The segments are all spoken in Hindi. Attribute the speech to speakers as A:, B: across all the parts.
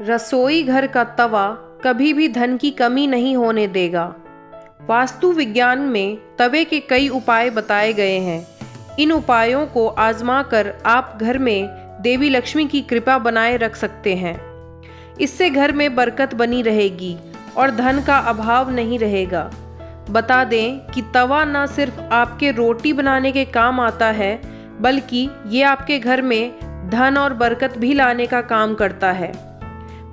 A: रसोई घर का तवा कभी भी धन की कमी नहीं होने देगा। वास्तु विज्ञान में तवे के कई उपाय बताए गए हैं। इन उपायों को आजमा कर आप घर में देवी लक्ष्मी की कृपा बनाए रख सकते हैं। इससे घर में बरकत बनी रहेगी और धन का अभाव नहीं रहेगा। बता दें कि तवा न सिर्फ आपके रोटी बनाने के काम आता है, बल्कि ये आपके घर में धन और बरकत भी लाने का काम करता है।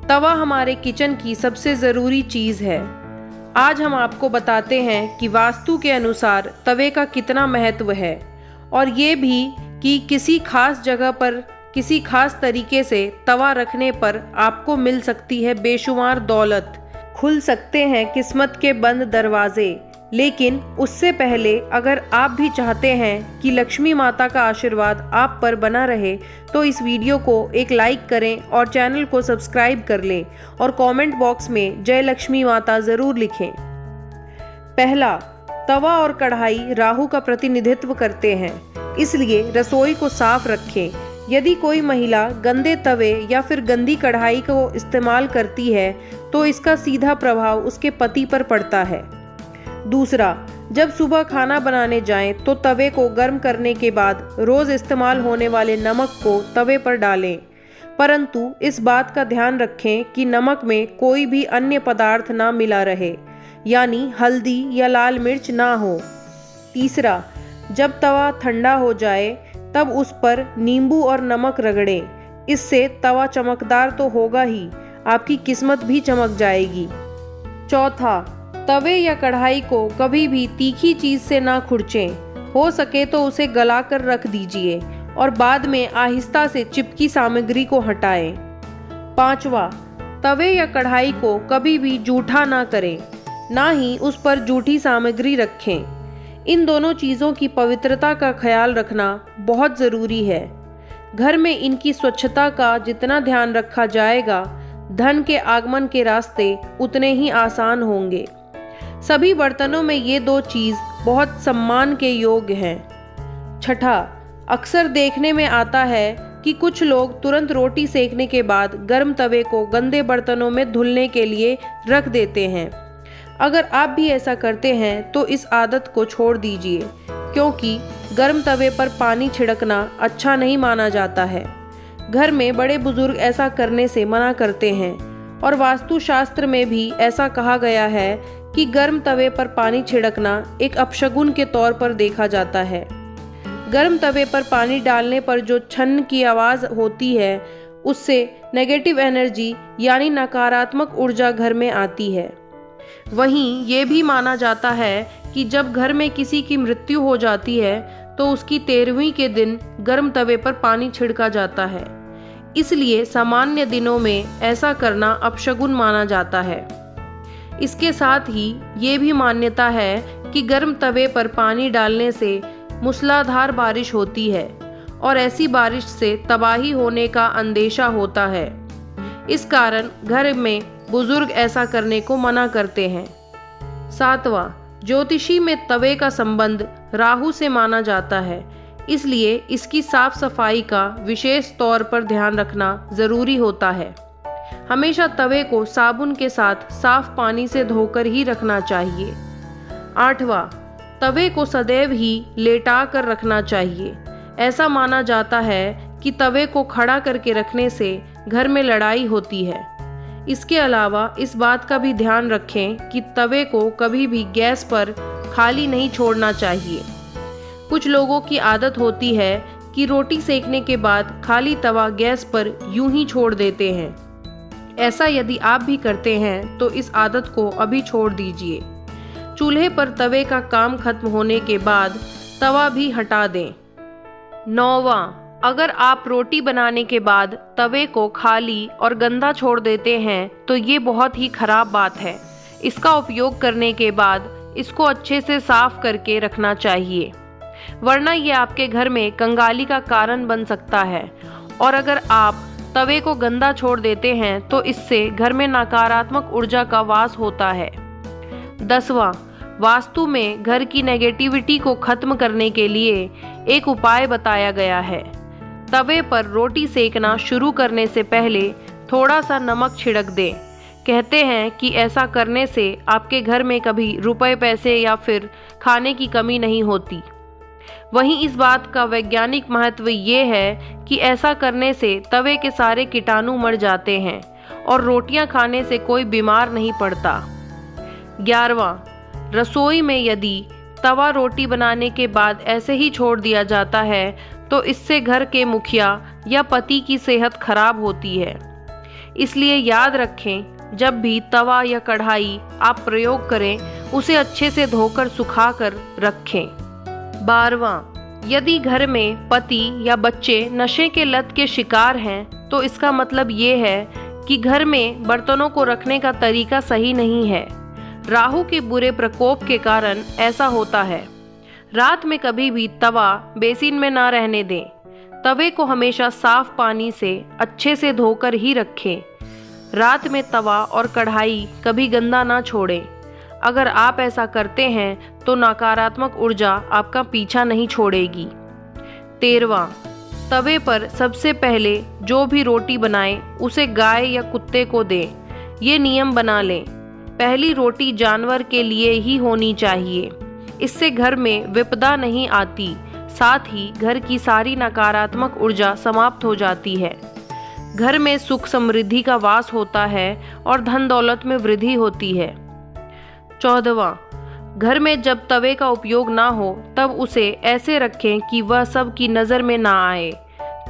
A: तवा हमारे किचन की सबसे ज़रूरी चीज़ है। आज हम आपको बताते हैं कि वास्तु के अनुसार तवे का कितना महत्व है, और ये भी कि किसी खास जगह पर किसी खास तरीके से तवा रखने पर आपको मिल सकती है बेशुमार दौलत, खुल सकते हैं किस्मत के बंद दरवाजे। लेकिन उससे पहले अगर आप भी चाहते हैं कि लक्ष्मी माता का आशीर्वाद आप पर बना रहे, तो इस वीडियो को एक लाइक करें और चैनल को सब्सक्राइब कर लें और कमेंट बॉक्स में जय लक्ष्मी माता ज़रूर लिखें। पहला, तवा और कढ़ाई राहु का प्रतिनिधित्व करते हैं, इसलिए रसोई को साफ रखें। यदि कोई महिला गंदे तवे या फिर गंदी कढ़ाई को इस्तेमाल करती है, तो इसका सीधा प्रभाव उसके पति पर पड़ता है। दूसरा, जब सुबह खाना बनाने जाएं तो तवे को गर्म करने के बाद रोज़ इस्तेमाल होने वाले नमक को तवे पर डालें, परंतु इस बात का ध्यान रखें कि नमक में कोई भी अन्य पदार्थ ना मिला रहे, यानी हल्दी या लाल मिर्च ना हो। तीसरा, जब तवा ठंडा हो जाए तब उस पर नींबू और नमक रगड़ें। इससे तवा चमकदार तो होगा ही, आपकी किस्मत भी चमक जाएगी। चौथा, तवे या कढ़ाई को कभी भी तीखी चीज़ से ना खुरचें। हो सके तो उसे गलाकर रख दीजिए और बाद में आहिस्ता से चिपकी सामग्री को हटाएं। पांचवा, तवे या कढ़ाई को कभी भी जूठा ना करें, ना ही उस पर जूठी सामग्री रखें। इन दोनों चीज़ों की पवित्रता का ख्याल रखना बहुत ज़रूरी है। घर में इनकी स्वच्छता का जितना ध्यान रखा जाएगा, धन के आगमन के रास्ते उतने ही आसान होंगे। सभी बर्तनों में ये दो चीज़ बहुत सम्मान के योग्य हैं। छठा, अक्सर देखने में आता है कि कुछ लोग तुरंत रोटी सेकने के बाद गर्म तवे को गंदे बर्तनों में धुलने के लिए रख देते हैं। अगर आप भी ऐसा करते हैं तो इस आदत को छोड़ दीजिए, क्योंकि गर्म तवे पर पानी छिड़कना अच्छा नहीं माना जाता है। घर में बड़े बुजुर्ग ऐसा करने से मना करते हैं, और वास्तुशास्त्र में भी ऐसा कहा गया है कि गर्म तवे पर पानी छिड़कना एक अपशगुन के तौर पर देखा जाता है। गर्म तवे पर पानी डालने पर जो छन्न की आवाज़ होती है, उससे नेगेटिव एनर्जी यानी नकारात्मक ऊर्जा घर में आती है। वहीं ये भी माना जाता है कि जब घर में किसी की मृत्यु हो जाती है तो उसकी 13वीं के दिन गर्म तवे पर पानी छिड़का जाता है। इसलिए सामान्य दिनों में ऐसा करना अपशगुन माना जाता है। इसके साथ ही ये भी मान्यता है कि गर्म तवे पर पानी डालने से मूसलाधार बारिश होती है, और ऐसी बारिश से तबाही होने का अंदेशा होता है। इस कारण घर में बुजुर्ग ऐसा करने को मना करते हैं। सातवां, ज्योतिषी में तवे का संबंध राहु से माना जाता है, इसलिए इसकी साफ सफाई का विशेष तौर पर ध्यान रखना ज़रूरी होता है। हमेशा तवे को साबुन के साथ साफ पानी से धोकर ही रखना चाहिए। आठवां, तवे को सदैव ही लेटा कर रखना चाहिए। ऐसा माना जाता है कि तवे को खड़ा करके रखने से घर में लड़ाई होती है। इसके अलावा इस बात का भी ध्यान रखें कि तवे को कभी भी गैस पर खाली नहीं छोड़ना चाहिए। कुछ लोगों की आदत होती है कि रोटी सेकने के बाद खाली तवा गैस पर यूं ही छोड़ देते हैं। ऐसा यदि आप भी करते हैं तो इस आदत को अभी छोड़ दीजिए। चूल्हे पर तवे का काम खत्म होने के बाद तवा भी हटा दें। 9वां, अगर आप रोटी बनाने के बाद तवे को खाली और गंदा छोड़ देते हैं तो ये बहुत ही खराब बात है। इसका उपयोग करने के बाद इसको अच्छे से साफ करके रखना चाहिए, वरना ये आपके घर में कंगाली का कारण बन सकता है। और अगर आप तवे को गंदा छोड़ देते हैं तो इससे घर में नकारात्मक ऊर्जा का वास होता है। 10वां, वास्तु में घर की नेगेटिविटी को खत्म करने के लिए एक उपाय बताया गया है। तवे पर रोटी सेकना शुरू करने से पहले थोड़ा सा नमक छिड़क दें। कहते हैं कि ऐसा करने से आपके घर में कभी रुपए पैसे या फिर खाने की कमी नहीं होती। वहीं इस बात का वैज्ञानिक महत्व ये है कि ऐसा करने से तवे के सारे कीटाणु मर जाते हैं और रोटियां खाने से कोई बीमार नहीं पड़ता। 11वां, रसोई में यदि तवा रोटी बनाने के बाद ऐसे ही छोड़ दिया जाता है तो इससे घर के मुखिया या पति की सेहत खराब होती है। इसलिए याद रखें, जब भी तवा या कढ़ाई आप प्रयोग करें उसे अच्छे से धोकर सुखा कर रखें। 12वां, यदि घर में पति या बच्चे नशे के लत के शिकार हैं तो इसका मतलब ये है कि घर में बर्तनों को रखने का तरीका सही नहीं है। राहु के बुरे प्रकोप के कारण ऐसा होता है। रात में कभी भी तवा बेसिन में ना रहने दें। तवे को हमेशा साफ पानी से अच्छे से धोकर ही रखें। रात में तवा और कढ़ाई कभी गंदा ना छोड़ें। अगर आप ऐसा करते हैं तो नकारात्मक ऊर्जा आपका पीछा नहीं छोड़ेगी। 13वां, तवे पर सबसे पहले जो भी रोटी बनाएं उसे गाय या कुत्ते को दें। ये नियम बना लें, पहली रोटी जानवर के लिए ही होनी चाहिए। इससे घर में विपदा नहीं आती, साथ ही घर की सारी नकारात्मक ऊर्जा समाप्त हो जाती है। घर में सुख समृद्धि का वास होता है और धन दौलत में वृद्धि होती है। 14वां, घर में जब तवे का उपयोग ना हो तब उसे ऐसे रखें कि वह सब की नज़र में ना आए।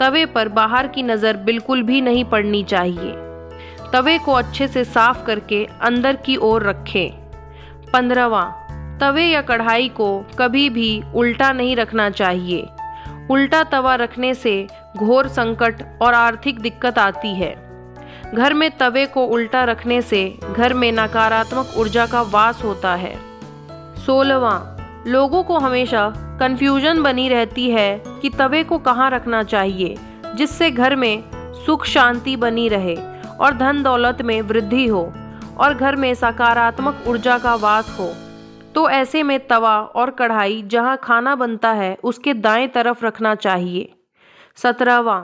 A: तवे पर बाहर की नज़र बिल्कुल भी नहीं पड़नी चाहिए। तवे को अच्छे से साफ करके अंदर की ओर रखें। 15वां, तवे या कढ़ाई को कभी भी उल्टा नहीं रखना चाहिए। उल्टा तवा रखने से घोर संकट और आर्थिक दिक्कत आती है। घर में तवे को उल्टा रखने से घर में नकारात्मक ऊर्जा का वास होता है। 16वां, लोगों को हमेशा कंफ्यूजन बनी रहती है कि तवे को कहाँ रखना चाहिए जिससे घर में सुख शांति बनी रहे और धन दौलत में वृद्धि हो और घर में सकारात्मक ऊर्जा का वास हो। तो ऐसे में तवा और कढ़ाई जहाँ खाना बनता है उसके दाएं तरफ रखना चाहिए। 17वां,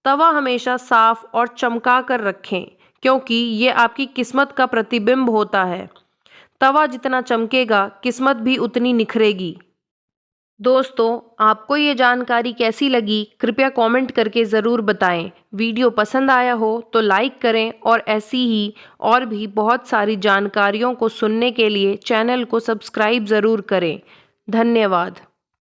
A: तवा हमेशा साफ और चमका कर रखें क्योंकि ये आपकी किस्मत का प्रतिबिंब होता है। तवा जितना चमकेगा किस्मत भी उतनी निखरेगी। दोस्तों, आपको ये जानकारी कैसी लगी कृपया कमेंट करके ज़रूर बताएं। वीडियो पसंद आया हो तो लाइक करें और ऐसी ही और भी बहुत सारी जानकारियों को सुनने के लिए चैनल को सब्सक्राइब ज़रूर करें। धन्यवाद।